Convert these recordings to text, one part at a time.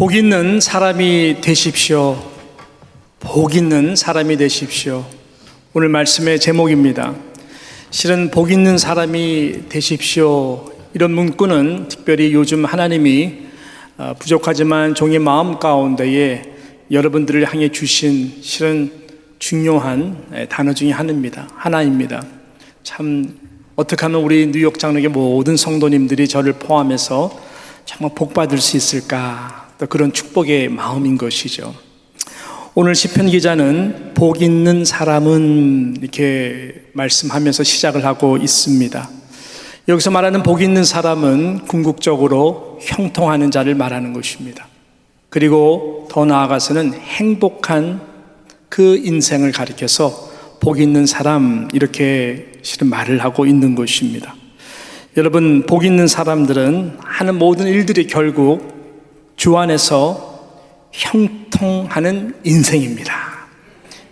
복 있는 사람이 되십시오. 복 있는 사람이 되십시오. 오늘 말씀의 제목입니다. 실은 복 있는 사람이 되십시오. 이런 문구는 특별히 요즘 하나님이 부족하지만 종의 마음 가운데에 여러분들을 향해 주신 실은 중요한 단어 중에 하나입니다. 참 어떻게 하면 우리 뉴욕 장로교 모든 성도님들이 저를 포함해서 정말 복 받을 수 있을까, 또 그런 축복의 마음인 것이죠. 오늘 시편 기자는 복 있는 사람은 이렇게 말씀하면서 시작을 하고 있습니다. 여기서 말하는 복 있는 사람은 궁극적으로 형통하는 자를 말하는 것입니다. 그리고 더 나아가서는 행복한 그 인생을 가리켜서 복 있는 사람, 이렇게 실은 말을 하고 있는 것입니다. 여러분, 복 있는 사람들은 하는 모든 일들이 결국 주 안에서 형통하는 인생입니다.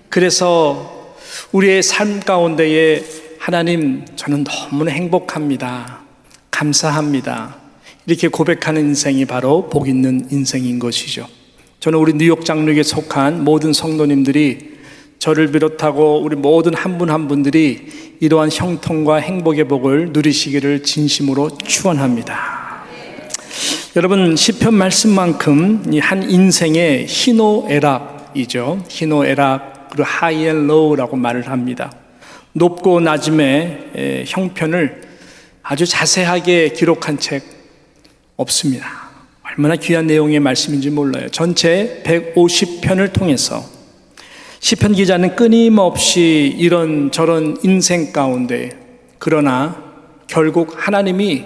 그래서 우리의 삶 가운데에 하나님, 저는 너무나 행복합니다, 감사합니다, 이렇게 고백하는 인생이 바로 복 있는 인생인 것이죠. 저는 우리 뉴욕 장로교에 속한 모든 성도님들이, 저를 비롯하고 우리 모든 한 분 한 분들이 이러한 형통과 행복의 복을 누리시기를 진심으로 축원합니다. 여러분, 시편 말씀만큼 이 한 인생의 희노애락이죠. 희노애락, 그리고 하이 앤 로우라고 말을 합니다. 높고 낮음의 형편을 아주 자세하게 기록한 책 없습니다. 얼마나 귀한 내용의 말씀인지 몰라요. 전체 150편을 통해서 시편 기자는 끊임없이 이런저런 인생 가운데, 그러나 결국 하나님이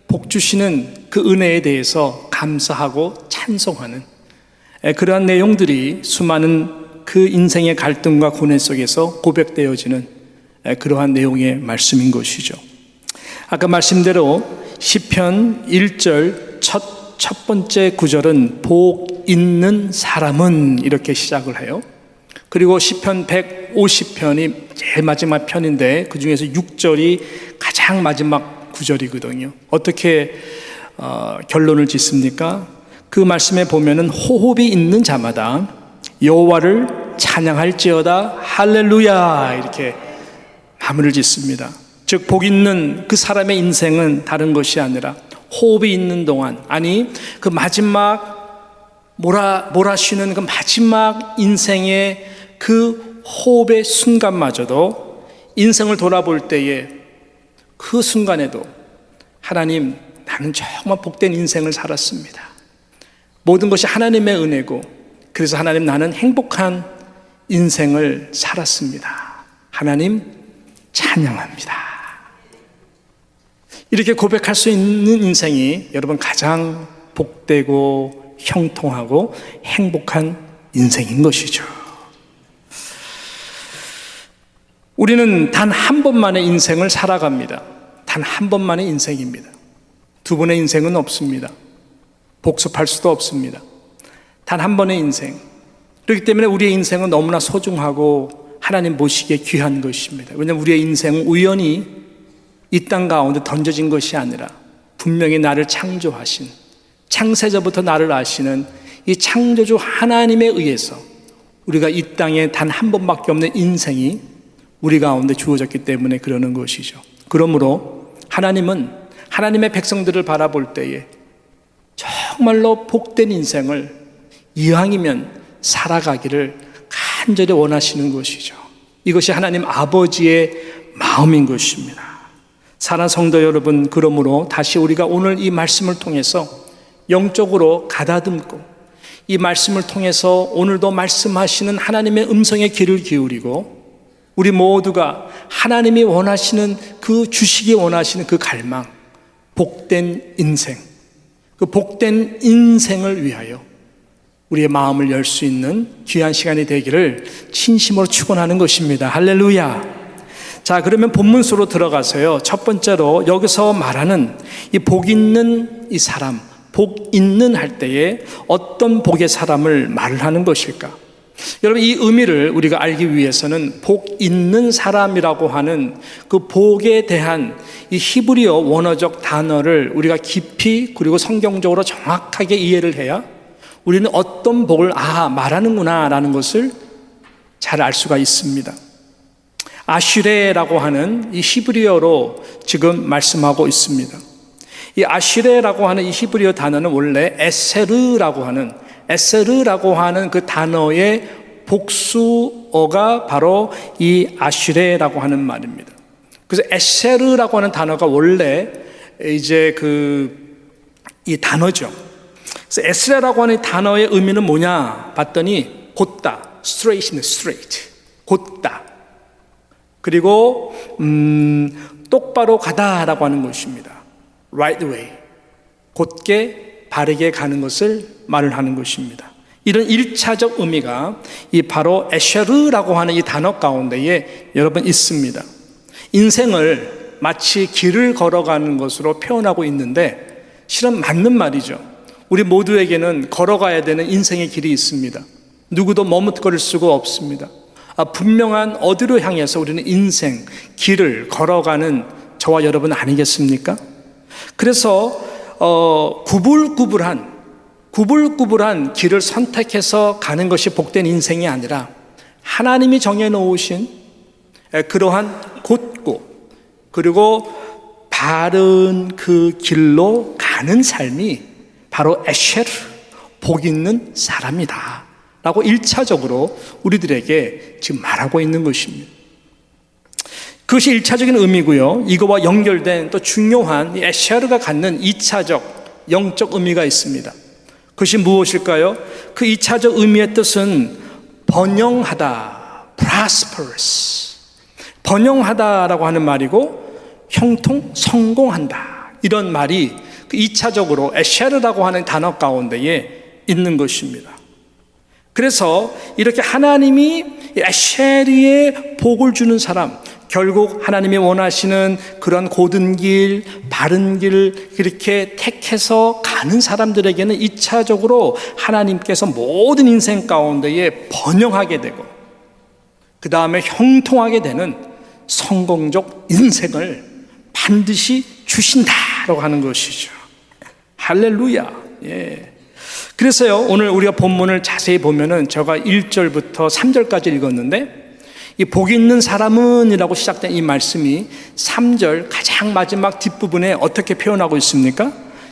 복 주시는 그 은혜에 대해서 감사하고 찬송하는 그러한 내용들이 수많은 그 인생의 갈등과 고뇌 속에서 고백되어지는 그러한 내용의 말씀인 것이죠. 아까 말씀대로 시편 1절 첫 번째 구절은 복 있는 사람은, 이렇게 시작을 해요. 그리고 시편 150편이 제일 마지막 편인데 그 중에서 6절이 가장 마지막 구절이거든요. 어떻게 결론을 짓습니까? 그 말씀에 보면은 호흡이 있는 자마다 여호와를 찬양할지어다 할렐루야, 이렇게 마무리를 짓습니다. 즉, 복 있는 그 사람의 인생은 다른 것이 아니라 호흡이 있는 동안, 아니 그 마지막 몰아쉬는 그 마지막 인생의 그 호흡의 순간마저도, 인생을 돌아볼 때에 그 순간에도 하나님, 나는 정말 복된 인생을 살았습니다. 모든 것이 하나님의 은혜고, 그래서 하나님, 나는 행복한 인생을 살았습니다. 하나님 찬양합니다. 이렇게 고백할 수 있는 인생이 여러분 가장 복되고 형통하고 행복한 인생인 것이죠. 우리는 단 한 번만의 인생을 살아갑니다. 단 한 번만의 인생입니다. 두 번의 인생은 없습니다. 복습할 수도 없습니다. 단 한 번의 인생. 그렇기 때문에 우리의 인생은 너무나 소중하고 하나님 보시기에 귀한 것입니다. 왜냐하면 우리의 인생은 우연히 이 땅 가운데 던져진 것이 아니라 분명히 나를 창조하신, 창세전부터 나를 아시는 이 창조주 하나님에 의해서 우리가 이 땅에 단 한 번밖에 없는 인생이 우리 가운데 주어졌기 때문에 그러는 것이죠. 그러므로 하나님은 하나님의 백성들을 바라볼 때에 정말로 복된 인생을 이왕이면 살아가기를 간절히 원하시는 것이죠. 이것이 하나님 아버지의 마음인 것입니다. 사랑하는 성도 여러분, 그러므로 다시 우리가 오늘 이 말씀을 통해서 영적으로 가다듬고, 이 말씀을 통해서 오늘도 말씀하시는 하나님의 음성에 귀를 기울이고, 우리 모두가 하나님이 원하시는 그 주시기 원하시는 그 갈망, 복된 인생, 그 복된 인생을 위하여 우리의 마음을 열 수 있는 귀한 시간이 되기를 진심으로 축원하는 것입니다. 할렐루야. 자, 그러면 본문서로 들어가서요, 첫 번째로 여기서 말하는 이 복 있는 이 사람, 복 있는 할 때에 어떤 복의 사람을 말을 하는 것일까? 여러분, 이 의미를 우리가 알기 위해서는 복 있는 사람이라고 하는 그 복에 대한 이 히브리어 원어적 단어를 우리가 깊이, 그리고 성경적으로 정확하게 이해를 해야 우리는 어떤 복을 말하는구나 라는 것을 잘 알 수가 있습니다. 아슈레라고 하는 이 히브리어로 지금 말씀하고 있습니다. 이 아슈레라고 하는 이 히브리어 단어는 원래 에세르라고 하는 그 단어의 복수어가 바로 이 아슈레라고 하는 말입니다. 그래서 에세르라고 하는 단어가 원래 이제 이 단어죠. 그래서 에스레라고 하는 단어의 의미는 뭐냐 봤더니 곧다, straight, 곧다. 그리고 똑바로 가다라고 하는 것입니다. right way, 곧게 바르게 가는 것을 말을 하는 것입니다. 이런 1차적 의미가 이 바로 에쉐르라고 하는 이 단어 가운데에 여러분 있습니다. 인생을 마치 길을 걸어가는 것으로 표현하고 있는데 실은 맞는 말이죠. 우리 모두에게는 걸어가야 되는 인생의 길이 있습니다. 누구도 머뭇거릴 수가 없습니다. 분명한 어디로 향해서 우리는 인생, 길을 걸어가는 저와 여러분 아니겠습니까? 그래서 구불구불한 길을 선택해서 가는 것이 복된 인생이 아니라 하나님이 정해놓으신 그러한 곧고 그리고 바른 그 길로 가는 삶이 바로 에쉐르, 복 있는 사람이다 라고 1차적으로 우리들에게 지금 말하고 있는 것입니다. 그것이 1차적인 의미고요. 이거와 연결된 또 중요한 에쉐르가 갖는 2차적 영적 의미가 있습니다. 그것이 무엇일까요? 그 2차적 의미의 뜻은 번영하다, prosperous. 번영하다라고 하는 말이고 형통, 성공한다. 이런 말이 그 2차적으로 에쉐르라고 하는 단어 가운데에 있는 것입니다. 그래서 이렇게 하나님이 에쉐르의 복을 주는 사람, 결국 하나님이 원하시는 그런 고든 길, 바른 길 이렇게 택해서 가는 사람들에게는 2차적으로 하나님께서 모든 인생 가운데에 번영하게 되고 그 다음에 형통하게 되는 성공적 인생을 반드시 주신다라고 하는 것이죠. 할렐루야. 예. 그래서요, 오늘 우리가 본문을 자세히 보면은 제가 1절부터 3절까지 읽었는데 이 복 있는 사람은 이라고 시작된 이 말씀이 3절 가장 마지막 뒷부분에 어떻게 표현하고 있습니까?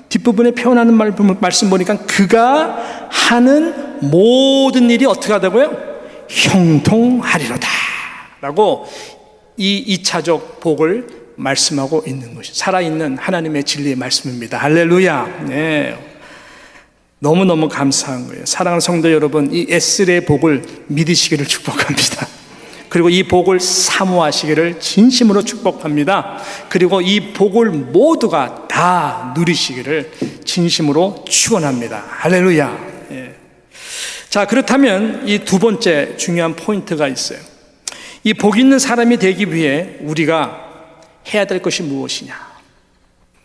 뒷부분에 표현하는 말씀 보니까 그가 하는 모든 일이 어떻게 하다고요? 형통하리로다 라고 이 2차적 복을 말씀하고 있는 것이 살아있는 하나님의 진리의 말씀입니다. 할렐루야. 네. 너무너무 감사한 거예요. 사랑하는 성도 여러분, 이 에스레의 복을 믿으시기를 축복합니다. 그리고 이 복을 사모하시기를 진심으로 축복합니다. 그리고 이 복을 모두가 다 누리시기를 진심으로 축원합니다. 할렐루야. 예. 자, 그렇다면 이 두 번째 중요한 포인트가 있어요. 이 복 있는 사람이 되기 위해 우리가 해야 될 것이 무엇이냐?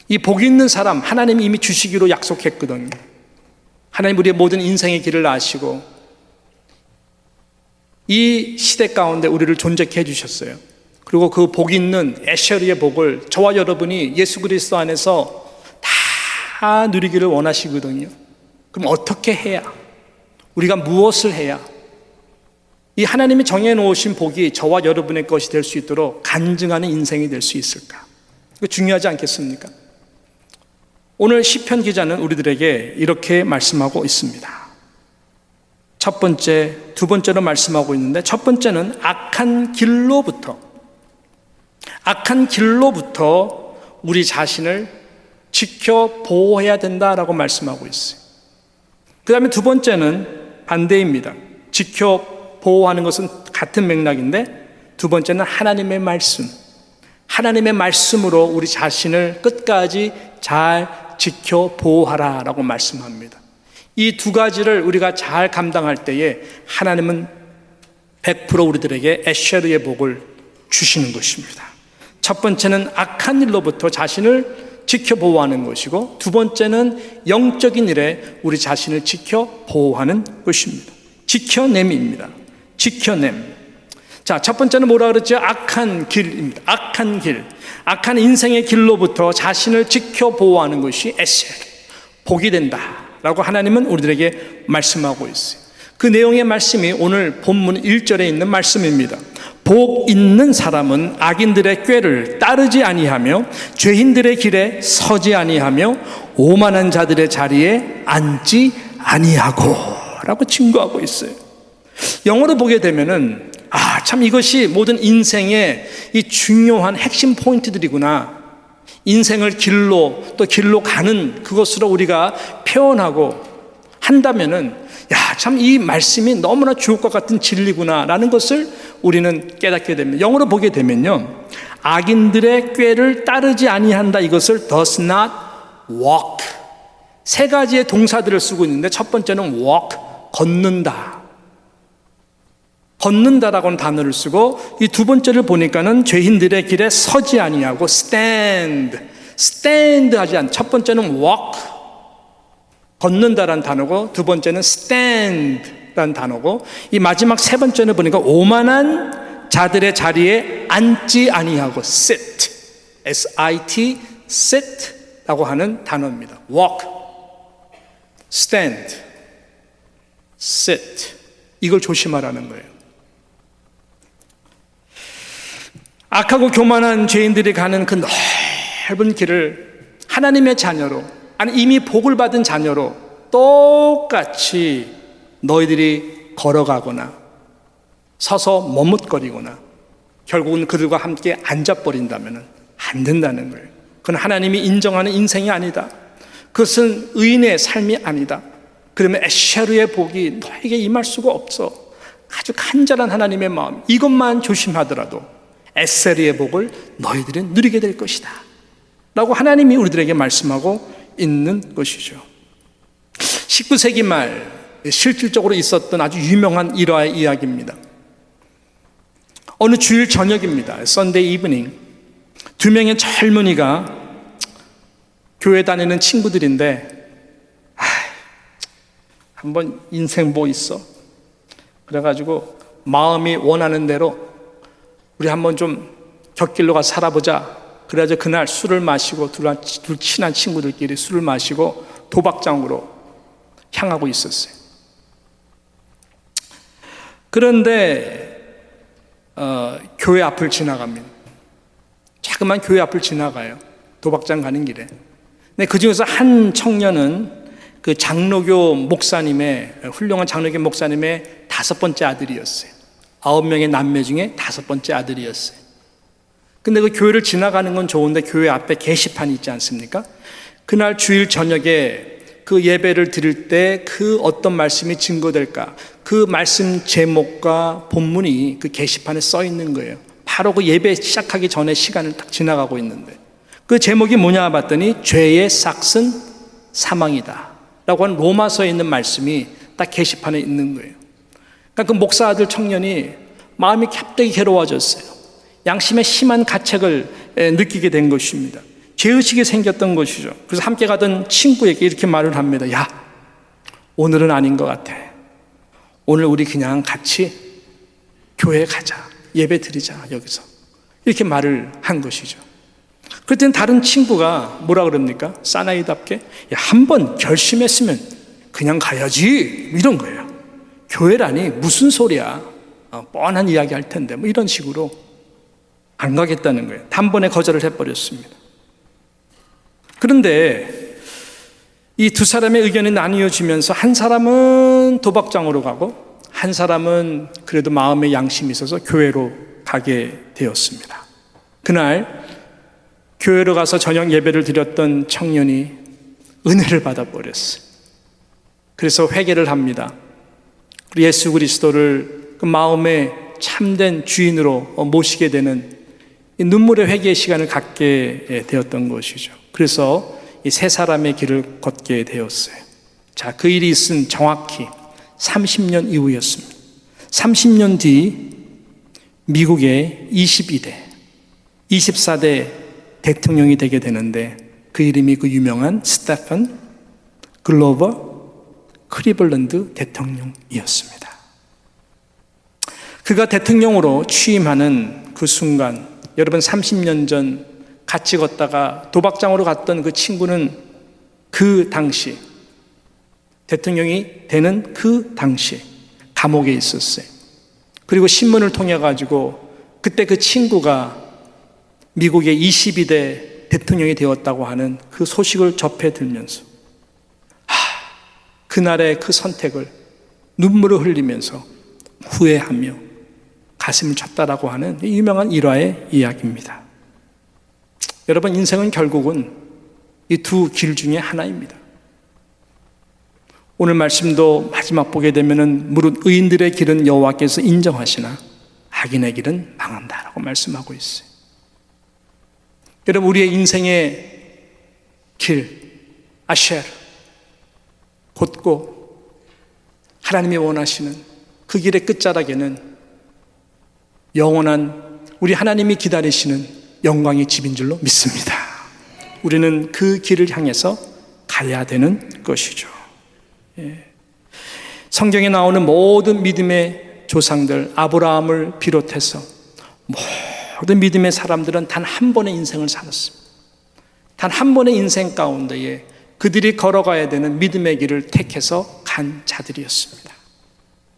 이 복 있는 사람 하나님이 이미 주시기로 약속했거든요. 하나님 우리의 모든 인생의 길을 아시고 이 시대 가운데 우리를 존재케 해주셨어요. 그리고 그 복 있는 에셔리의 복을 저와 여러분이 예수 그리스도 안에서 다 누리기를 원하시거든요. 그럼 어떻게 해야? 우리가 무엇을 해야? 이 하나님이 정해놓으신 복이 저와 여러분의 것이 될 수 있도록 간증하는 인생이 될 수 있을까? 이거 중요하지 않겠습니까? 오늘 시편 기자는 우리들에게 이렇게 말씀하고 있습니다. 첫 번째, 두 번째로 말씀하고 있는데 첫 번째는 악한 길로부터 우리 자신을 지켜 보호해야 된다라고 말씀하고 있어요. 그 다음에 두 번째는 반대입니다. 지켜 보호하는 것은 같은 맥락인데 두 번째는 하나님의 말씀으로 우리 자신을 끝까지 잘 지켜 보호하라라고 말씀합니다. 이 두 가지를 우리가 잘 감당할 때에 하나님은 100% 우리들에게 에쉐르의 복을 주시는 것입니다. 첫 번째는 악한 일로부터 자신을 지켜 보호하는 것이고 두 번째는 영적인 일에 우리 자신을 지켜 보호하는 것입니다. 지켜냄입니다. 지켜냄. 자, 첫 번째는 뭐라 그랬죠? 악한 길입니다. 악한 인생의 길로부터 자신을 지켜 보호하는 것이 에쉐르, 복이 된다 라고 하나님은 우리들에게 말씀하고 있어요. 그 내용의 말씀이 오늘 본문 1절에 있는 말씀입니다. 복 있는 사람은 악인들의 꾀를 따르지 아니하며 죄인들의 길에 서지 아니하며 오만한 자들의 자리에 앉지 아니하고 라고 증거하고 있어요. 영어로 보게 되면은 참 이것이 모든 인생의 이 중요한 핵심 포인트들이구나. 인생을 길로 가는 그것으로 우리가 표현하고 한다면은 참 이 말씀이 너무나 좋을 것 같은 진리구나라는 것을 우리는 깨닫게 됩니다. 영어로 보게 되면요, 악인들의 꾀를 따르지 아니한다, 이것을 does not walk, 세 가지의 동사들을 쓰고 있는데 첫 번째는 walk, 걷는다. 걷는다라고는 단어를 쓰고, 이 두 번째를 보니까는 죄인들의 길에 서지 아니하고 stand 하지 않. 첫 번째는 walk, 걷는다라는 단어고, 두 번째는 stand라는 단어고, 이 마지막 세 번째는 보니까 오만한 자들의 자리에 앉지 아니하고 sit, S-I-T, sit라고 하는 단어입니다. walk, stand, sit, 이걸 조심하라는 거예요. 악하고 교만한 죄인들이 가는 그 넓은 길을 하나님의 자녀로, 아니 이미 복을 받은 자녀로 똑같이 너희들이 걸어가거나 서서 머뭇거리거나 결국은 그들과 함께 앉아버린다면 안 된다는 거예요. 그건 하나님이 인정하는 인생이 아니다. 그것은 의인의 삶이 아니다. 그러면 에셔르의 복이 너에게 임할 수가 없어. 아주 간절한 하나님의 마음, 이것만 조심하더라도 에세르의 복을 너희들은 누리게 될 것이다 라고 하나님이 우리들에게 말씀하고 있는 것이죠. 19세기 말 실질적으로 있었던 아주 유명한 일화의 이야기입니다. 어느 주일 저녁입니다. Sunday evening. 두 명의 젊은이가 교회 다니는 친구들인데 한번 인생 뭐 있어? 그래가지고 마음이 원하는 대로 우리 한번 좀 곁길로 가서 살아보자. 그래가지고 그날 술을 마시고 둘 친한 친구들끼리 술을 마시고 도박장으로 향하고 있었어요. 그런데 교회 앞을 지나갑니다. 자그마한 교회 앞을 지나가요. 도박장 가는 길에. 근데 그 중에서 한 청년은 그 장로교 목사님의, 훌륭한 장로교 목사님의 5번째 아들이었어요. 9명의 남매 중에 5번째 아들이었어요. 근데 그 교회를 지나가는 건 좋은데 교회 앞에 게시판이 있지 않습니까? 그날 주일 저녁에 그 예배를 드릴 때 그 어떤 말씀이 증거될까? 그 말씀 제목과 본문이 그 게시판에 써 있는 거예요. 바로 그 예배 시작하기 전에 시간을 딱 지나가고 있는데 그 제목이 뭐냐 봤더니 죄의 삭은 사망이다 라고 하는 로마서에 있는 말씀이 딱 게시판에 있는 거예요. 그러니까 그 목사 아들 청년이 마음이 갑자기 괴로워졌어요. 양심의 심한 가책을 느끼게 된 것입니다. 죄의식이 생겼던 것이죠. 그래서 함께 가던 친구에게 이렇게 말을 합니다. 야, 오늘은 아닌 것 같아. 오늘 우리 그냥 같이 교회에 가자. 예배 드리자, 여기서. 이렇게 말을 한 것이죠. 그때는 다른 친구가 뭐라 그럽니까? 사나이답게, 야, 한번 결심했으면 그냥 가야지. 이런 거예요. 교회라니 무슨 소리야. 뻔한 이야기 할 텐데. 뭐 이런 식으로 안 가겠다는 거예요. 단번에 거절을 해버렸습니다. 그런데 이 두 사람의 의견이 나뉘어지면서 한 사람은 도박장으로 가고 한 사람은 그래도 마음의 양심이 있어서 교회로 가게 되었습니다. 그날 교회로 가서 저녁 예배를 드렸던 청년이 은혜를 받아버렸어요. 그래서 회개를 합니다. 예수 그리스도를 그 마음의 참된 주인으로 모시게 되는 눈물의 회개의 시간을 갖게 되었던 것이죠. 그래서 이 세 사람의 길을 걷게 되었어요. 자, 그 일이 있은 정확히 30년 이후였습니다. 30년 뒤 미국의 22대, 24대 대통령이 되게 되는데 그 이름이 그 유명한 스테픈 글로버 클리블랜드 대통령이었습니다. 그가 대통령으로 취임하는 그 순간, 여러분 30년 전 같이 걷다가 도박장으로 갔던 그 친구는 그 당시 대통령이 되는 그 당시에 감옥에 있었어요. 그리고 신문을 통해 가지고 그때 그 친구가 미국의 22대 대통령이 되었다고 하는 그 소식을 접해 들면서 그날의 그 선택을 눈물을 흘리면서 후회하며 가슴을 쳤다라고 하는 유명한 일화의 이야기입니다. 여러분, 인생은 결국은 이 두 길 중에 하나입니다. 오늘 말씀도 마지막 보게 되면은 무릇 의인들의 길은 여호와께서 인정하시나 악인의 길은 망한다라고 말씀하고 있어요. 여러분, 우리의 인생의 길, 아셰르, 곧고 하나님이 원하시는 그 길의 끝자락에는 영원한 우리 하나님이 기다리시는 영광의 집인 줄로 믿습니다. 우리는 그 길을 향해서 가야 되는 것이죠. 성경에 나오는 모든 믿음의 조상들, 아브라함을 비롯해서 모든 믿음의 사람들은 단 한 번의 인생을 살았습니다. 단 한 번의 인생 가운데에 그들이 걸어가야 되는 믿음의 길을 택해서 간 자들이었습니다.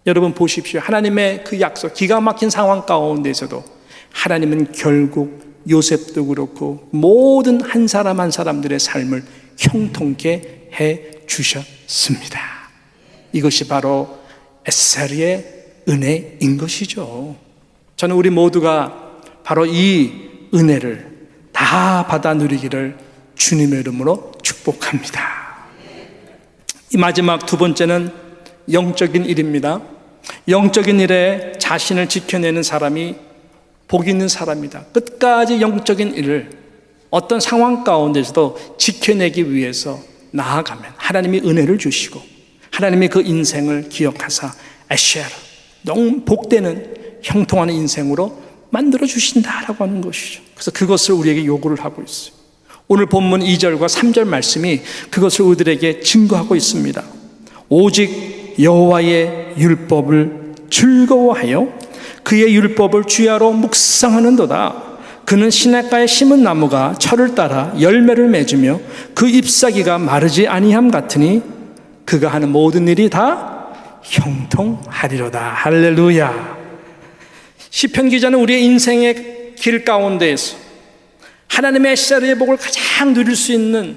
여러분 보십시오. 하나님의 그 약속, 기가 막힌 상황 가운데서도 하나님은 결국 요셉도 그렇고 모든 한 사람 한 사람들의 삶을 형통케 해 주셨습니다. 이것이 바로 에스겔의 은혜인 것이죠. 저는 우리 모두가 바로 이 은혜를 다 받아 누리기를 주님의 이름으로 축복합니다. 이 마지막 두 번째는 영적인 일입니다. 영적인 일에 자신을 지켜내는 사람이 복 있는 사람이다. 끝까지 영적인 일을 어떤 상황 가운데서도 지켜내기 위해서 나아가면 하나님이 은혜를 주시고 하나님이 그 인생을 기억하사 에쉐르, 너무 복되는 형통하는 인생으로 만들어 주신다라고 하는 것이죠. 그래서 그것을 우리에게 요구를 하고 있어요. 오늘 본문 2절과 3절 말씀이 그것을 우리들에게 증거하고 있습니다. 오직 여호와의 율법을 즐거워하여 그의 율법을 주야로 묵상하는도다. 그는 시냇가에 심은 나무가 철을 따라 열매를 맺으며 그 잎사귀가 마르지 아니함 같으니 그가 하는 모든 일이 다 형통하리로다. 할렐루야. 시편 기자는 우리의 인생의 길 가운데에서 하나님의 에스겔의 복을 가장 누릴 수 있는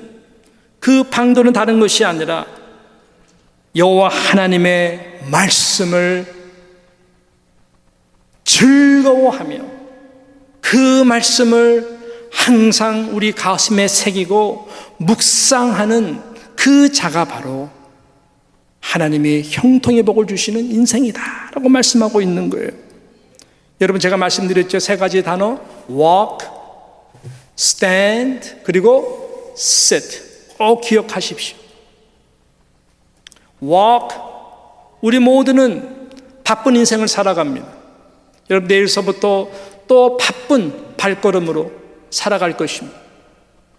그 방도는 다른 것이 아니라 여호와 하나님의 말씀을 즐거워하며 그 말씀을 항상 우리 가슴에 새기고 묵상하는 그 자가 바로 하나님이 형통의 복을 주시는 인생이다 라고 말씀하고 있는 거예요. 여러분, 제가 말씀드렸죠. 세 가지 단어, walk, stand, 그리고 sit. 꼭 기억하십시오. walk, 우리 모두는 바쁜 인생을 살아갑니다. 여러분, 내일서부터 또 바쁜 발걸음으로 살아갈 것입니다.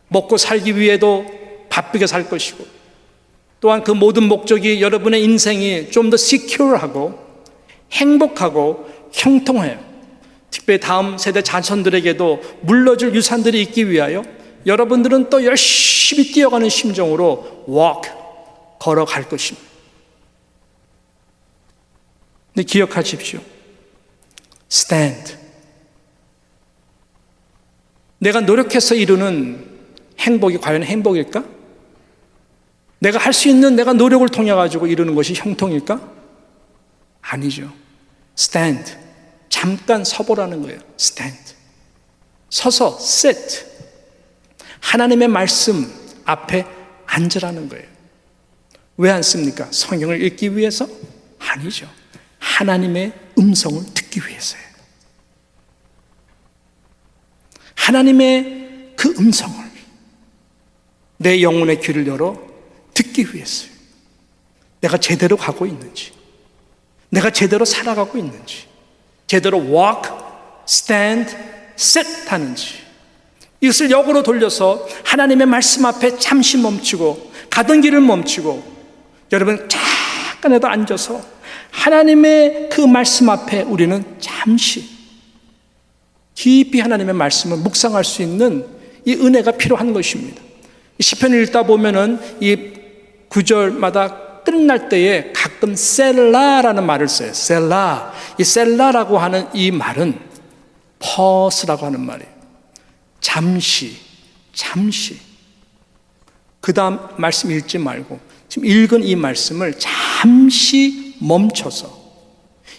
먹고 살기 위해도 바쁘게 살 것이고, 또한 그 모든 목적이 여러분의 인생이 좀 더 시큐어하고 행복하고 형통해요. 특별히 다음 세대 자손들에게도 물러줄 유산들이 있기 위하여 여러분들은 또 열심히 뛰어가는 심정으로 walk, 걸어갈 것입니다. 근데 기억하십시오. stand. 내가 노력해서 이루는 행복이 과연 행복일까? 내가 할 수 있는 내가 노력을 통해 가지고 이루는 것이 형통일까? 아니죠. stand. 잠깐 서보라는 거예요. stand. 서서 sit. 하나님의 말씀 앞에 앉으라는 거예요. 왜 앉습니까? 성경을 읽기 위해서? 아니죠. 하나님의 음성을 듣기 위해서예요. 하나님의 그 음성을 내 영혼의 귀를 열어 듣기 위해서요. 내가 제대로 가고 있는지, 내가 제대로 살아가고 있는지, 제대로 walk, stand, sit 하는지, 이것을 역으로 돌려서 하나님의 말씀 앞에 잠시 멈추고 가던 길을 멈추고 여러분 잠깐이라도 앉아서 하나님의 그 말씀 앞에 우리는 잠시 깊이 하나님의 말씀을 묵상할 수 있는 이 은혜가 필요한 것입니다. 이 시편을 읽다 보면은 이 구절마다 끝날 때에 가끔 셀라라는 말을 써요. 셀라. 이 셀라라고 하는 이 말은 퍼스라고 하는 말이에요. 잠시. 그 다음 말씀 읽지 말고 지금 읽은 이 말씀을 잠시 멈춰서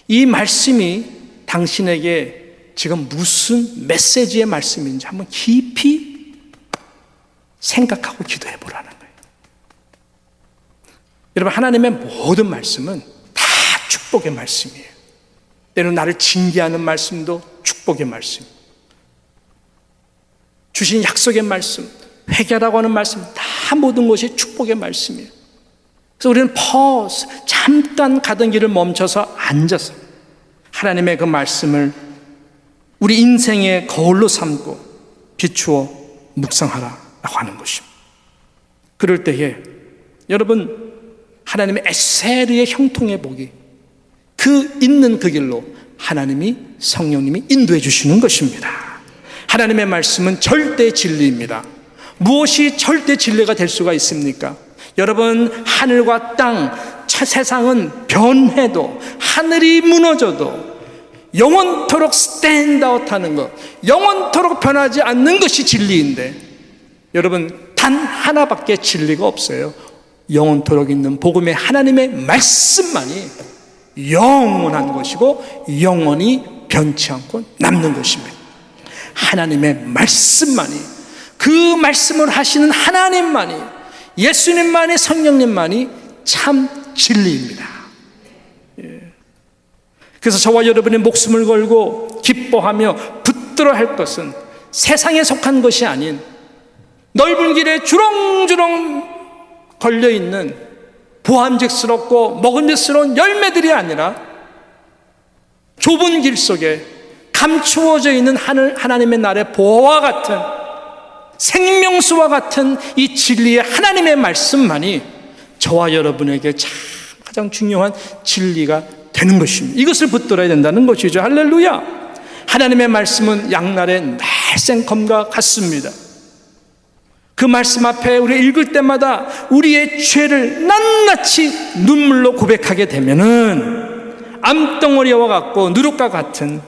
이 말씀이 당신에게 지금 무슨 메시지의 말씀인지 한번 깊이 생각하고 기도해 보라는 거예요. 여러분, 하나님의 모든 말씀은 다 축복의 말씀이에요. 때로는 나를 징계하는 말씀도 축복의 말씀, 주신 약속의 말씀, 회개하라고 하는 말씀, 다 모든 것이 축복의 말씀이에요. 그래서 우리는 잠깐 가던 길을 멈춰서 앉아서 하나님의 그 말씀을 우리 인생의 거울로 삼고 비추어 묵상하라고 하는 것입니다. 그럴 때에 여러분, 하나님의 에세르의 형통의 복이 그 있는 그 길로 하나님이, 성령님이 인도해 주시는 것입니다. 하나님의 말씀은 절대 진리입니다. 무엇이 절대 진리가 될 수가 있습니까? 여러분, 하늘과 땅, 세상은 변해도, 하늘이 무너져도 영원토록 스탠드아웃하는 것, 영원토록 변하지 않는 것이 진리인데, 여러분, 단 하나밖에 진리가 없어요. 영원토록 있는 복음의 하나님의 말씀만이 영원한 것이고 영원히 변치 않고 남는 것입니다. 하나님의 말씀만이, 그 말씀을 하시는 하나님만이, 예수님만이, 성령님만이 참 진리입니다. 그래서 저와 여러분의 목숨을 걸고 기뻐하며 붙들어 할 것은 세상에 속한 것이 아닌 넓은 길에 주렁주렁 걸려있는 보암직스럽고 먹음직스러운 열매들이 아니라 좁은 길 속에 감추어져 있는 하나님의 나라의 보화와 같은, 생명수와 같은 이 진리의 하나님의 말씀만이 저와 여러분에게 참 가장 중요한 진리가 되는 것입니다. 이것을 붙들어야 된다는 것이죠. 할렐루야. 하나님의 말씀은 양날의 날생검과 같습니다. 그 말씀 앞에 우리 읽을 때마다 우리의 죄를 낱낱이 눈물로 고백하게 되면은 암덩어리와 같고 누룩과 같은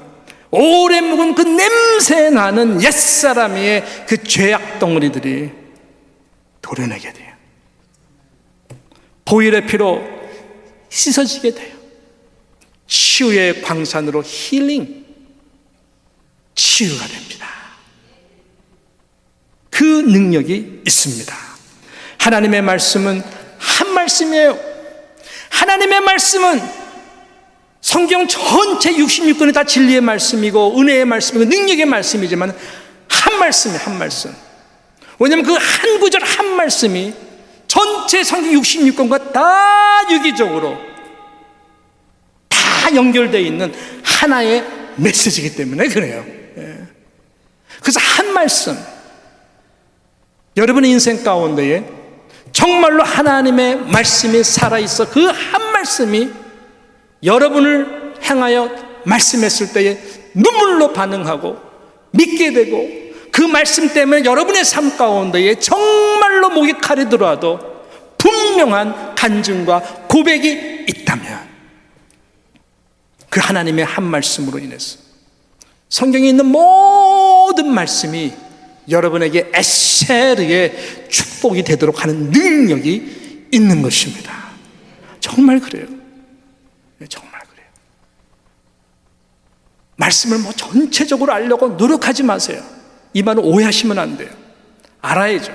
오래 묵은 그 냄새 나는 옛사람의 그 죄악 덩어리들이 도려내게 돼요. 보혈의 피로 씻어지게 돼요. 치유의 광산으로 힐링, 치유가 됩니다. 그 능력이 있습니다. 하나님의 말씀은 한 말씀이에요. 하나님의 말씀은 성경 전체 66권이 다 진리의 말씀이고 은혜의 말씀이고 능력의 말씀이지만 한 말씀이에요. 한 말씀. 왜냐하면 그 한 구절 한 말씀이 전체 성경 66권과 다 유기적으로 다 연결되어 있는 하나의 메시지이기 때문에 그래요. 그래서 한 말씀, 여러분의 인생 가운데에 정말로 하나님의 말씀이 살아있어 그 한 말씀이 여러분을 향하여 말씀했을 때에 눈물로 반응하고 믿게 되고, 그 말씀 때문에 여러분의 삶 가운데에 정말로 목에 칼이 들어와도 분명한 간증과 고백이 있다면 그 하나님의 한 말씀으로 인해서 성경에 있는 모든 말씀이 여러분에게 에세르의 축복이 되도록 하는 능력이 있는 것입니다. 정말 그래요. 정말 그래요. 말씀을 전체적으로 알려고 노력하지 마세요. 이 말을 오해하시면 안 돼요. 알아야죠.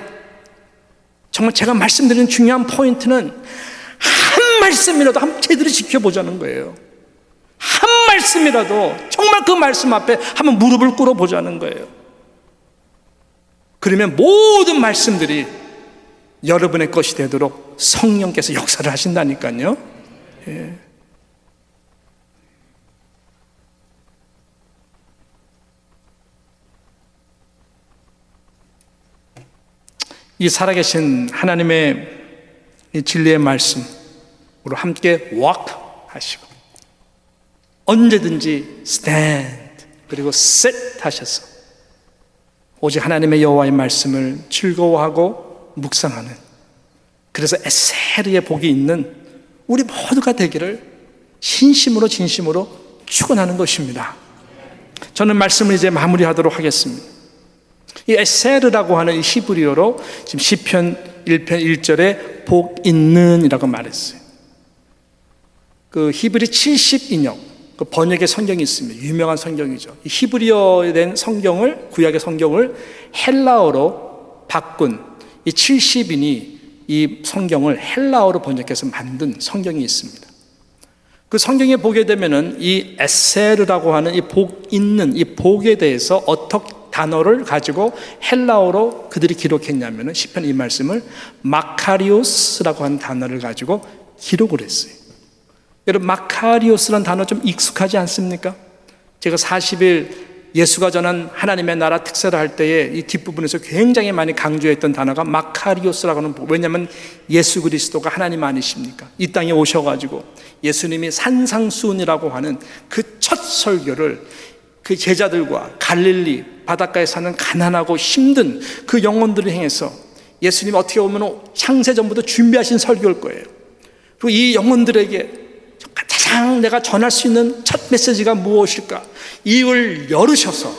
정말 제가 말씀드리는 중요한 포인트는 한 말씀이라도 한번 제대로 지켜보자는 거예요. 한 말씀이라도 정말 그 말씀 앞에 한번 무릎을 꿇어보자는 거예요. 그러면 모든 말씀들이 여러분의 것이 되도록 성령께서 역사를 하신다니까요. 예. 이 살아계신 하나님의 이 진리의 말씀으로 함께 walk 하시고 언제든지 stand 그리고 sit 하셔서 오직 하나님의 여호와의 말씀을 즐거워하고 묵상하는, 그래서 에세르의 복이 있는 우리 모두가 되기를 진심으로 축원하는 것입니다. 저는 말씀을 이제 마무리하도록 하겠습니다. 이 에세르라고 하는 이 히브리어로 지금 시편 1편 1절에 복 있는이라고 말했어요. 그 히브리 70인역 그 번역의 성경이 있습니다. 유명한 성경이죠. 이 히브리어에 된 성경을, 구약의 성경을 헬라어로 바꾼 이 70인이 이 성경을 헬라어로 번역해서 만든 성경이 있습니다. 그 성경에 보게 되면은 이 에세르라고 하는 이 복 있는 이 복에 대해서 어떻게 단어를 가지고 헬라어로 그들이 기록했냐면은 시편 이 말씀을 마카리오스라고 하는 단어를 가지고 기록을 했어요. 여러분, 마카리오스라는 단어 좀 익숙하지 않습니까? 제가 40일 예수가 전한 하나님의 나라 특사를 할 때에 이 뒷부분에서 굉장히 많이 강조했던 단어가 마카리오스라고 하는, 왜냐하면 예수 그리스도가 하나님 아니십니까? 이 땅에 오셔가지고 예수님이 산상수훈이라고 하는 그 첫 설교를 그 제자들과 갈릴리 바닷가에 사는 가난하고 힘든 그 영혼들을 향해서 예수님이 어떻게 보면 창세전부터 준비하신 설교일 거예요. 그리고 이 영혼들에게 가장 내가 전할 수 있는 첫 메시지가 무엇일까? 입을 열으셔서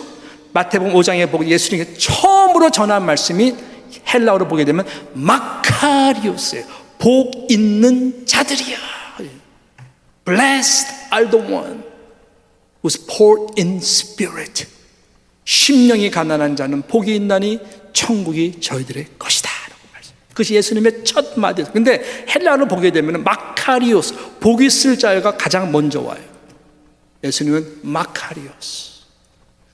마태복음 5장에 보고 예수님께 처음으로 전한 말씀이 헬라어로 보게 되면 마카리오스예요. 복 있는 자들이야. Blessed are the one who's poor in spirit. 심령이 가난한 자는 복이 있나니 천국이 저희들의 것이다. 그것이 예수님의 첫 마디였어요. 근데 헬라어로 보게 되면 마카리오스, 복 있을 자가 가장 먼저 와요. 예수님은 마카리오스.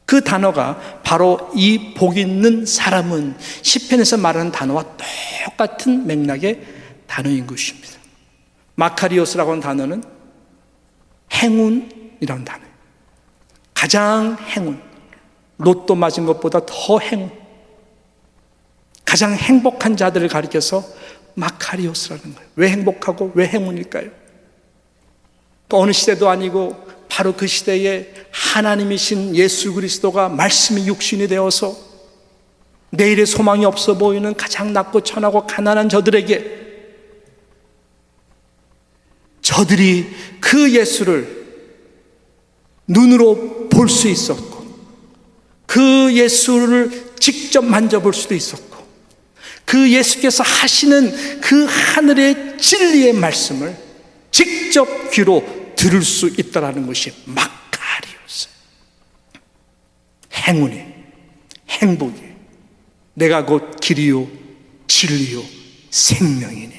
그 단어가 바로 이 복 있는 사람은 시편에서 말하는 단어와 똑같은 맥락의 단어인 것입니다. 마카리오스라고 하는 단어는 행운이라는 단어예요. 가장 행운, 로또 맞은 것보다 더 행운, 가장 행복한 자들을 가리켜서 마카리오스라는 거예요. 왜 행복하고 왜 행운일까요? 또 어느 시대도 아니고 바로 그 시대에 하나님이신 예수 그리스도가 말씀이 육신이 되어서 내일의 소망이 없어 보이는 가장 낮고 천하고 가난한 저들에게 저들이 그 예수를 눈으로 볼 수 있었고 그 예수를 직접 만져볼 수도 있었고 그 예수께서 하시는 그 하늘의 진리의 말씀을 직접 귀로 들을 수 있다는 것이 마카리오스. 행운이, 행복이, 내가 곧 길이요 진리요 생명이니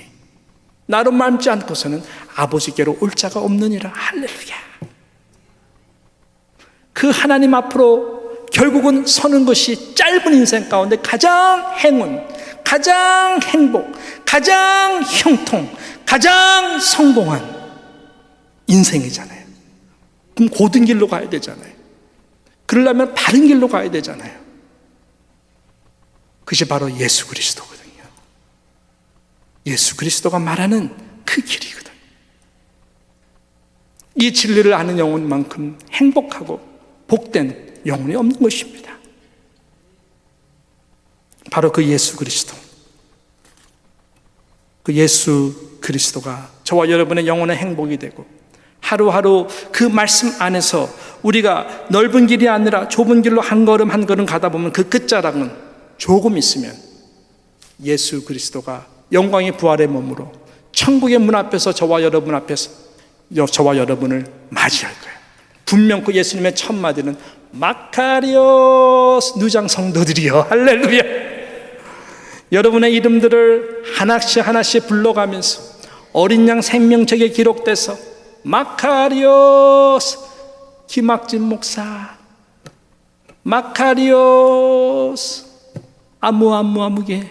나로 맘지 않고서는 아버지께로 올 자가 없느니라. 할렐루야. 그 하나님 앞으로 결국은 서는 것이 짧은 인생 가운데 가장 행운, 가장 행복, 가장 형통, 가장 성공한 인생이잖아요. 그럼 고든 길로 가야 되잖아요. 그러려면 바른 길로 가야 되잖아요. 그것이 바로 예수 그리스도거든요. 예수 그리스도가 말하는 그 길이거든요. 이 진리를 아는 영혼만큼 행복하고 복된 영혼이 없는 것입니다. 바로 그 예수 그리스도, 그 예수 그리스도가 저와 여러분의 영혼의 행복이 되고 하루하루 그 말씀 안에서 우리가 넓은 길이 아니라 좁은 길로 한 걸음 한 걸음 가다 보면 그 끝자락은 조금 있으면 예수 그리스도가 영광의 부활의 몸으로 천국의 문 앞에서 저와 여러분 앞에서 저와 여러분을 맞이할 거예요. 분명 그 예수님의 첫 마디는 마카리오스 누장 성도들이여. 할렐루야. 여러분의 이름들을 하나씩 하나씩 불러가면서 어린 양 생명책에 기록돼서 마카리오스 김학진 목사, 마카리오스 아무개,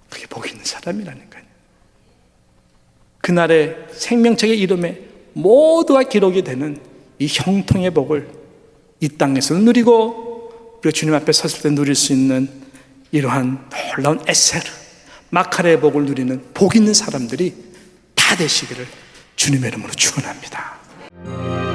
그게 복 있는 사람이라는 거예요. 그날의 생명책의 이름에 모두가 기록이 되는 이 형통의 복을 이 땅에서 누리고 우리가 주님 앞에 섰을 때 누릴 수 있는 이러한 놀라운 에세르 마카리의 복을 누리는 복 있는 사람들이 다 되시기를 주님의 이름으로 축원합니다.